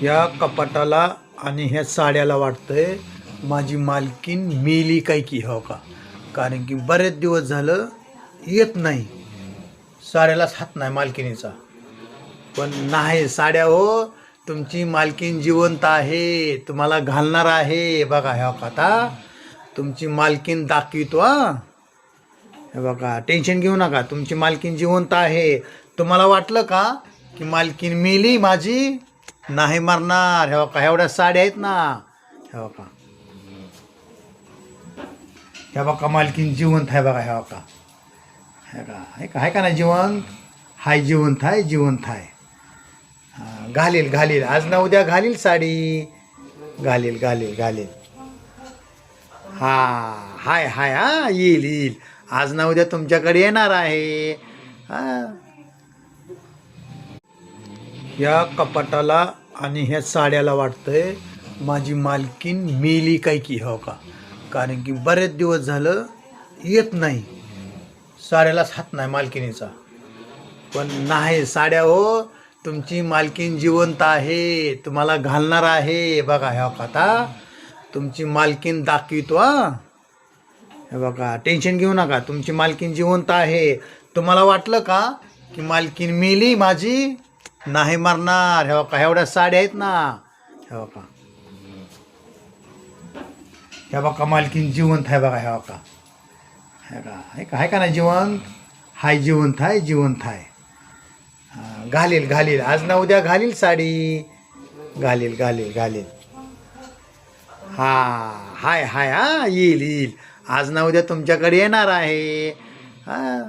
या कपाटाला आणि ह्या साड्याला वाटतंय माझी मालकीन मेली काय की हो का. कारण की बरेच दिवस झालं येत नाही, साड्यालाच हात नाही मालकिनीचा. पण नाही साड्या हो, तुमची मालकीन जिवंत आहे, तुम्हाला घालणार आहे. बघा ह्या का आता तुमची मालकीन दाखवितो. हे बघा, टेन्शन घेऊ नका, तुमची मालकीन जिवंत आहे. तुम्हाला वाटलं का की मालकीन मेली माझी? नाही मरणार. हे बघा एवढ्या साड्या आहेत ना. हे बघा, हे बघा मालकीन जिवंत आहे. बघा हे बघा, आहे का नाही जिवंत? हाय जिवंत आहे, जिवंत आहे. घालील घालील, आज ना उद्या घालील साडी. घालील घालील घालील. हा, हाय हाय, हा येईल येईल, आज ना उद्या तुमच्याकडे येणार आहे. हा, या कपाटाला आणि ह्या साड्याला वाटतंय माझी मालकीन मेली काय की हो का. कारण की बरेच दिवस झालं येत नाही, साड्यालाच हात नाही मालकिनीचा. पण नाही साड्या हो, तुमची मालकीन जिवंत आहे, तुम्हाला घालणार आहे. बघा ह्या का आता तुमची मालकीन दाखवितो. हे बघा, टेन्शन घेऊ नका, तुमची मालकीन जिवंत आहे. तुम्हाला वाटलं का की मालकीन मेली माझी? नाही मरणार. हे बघा एवढ्या साड्या आहेत ना. हे बघा, हे बघा मालकीन जिवंत आहे. बघा हे बघा, आहे का नाही जिवंत? हाय जिवंत आहे, जिवंत आहे. घालील घालील, आज ना उद्या घालील साडी. घालील घालील घालील. हा, हाय हाय, हा येईल येईल, आज ना उद्या तुमच्याकडे येणार आहे. हा.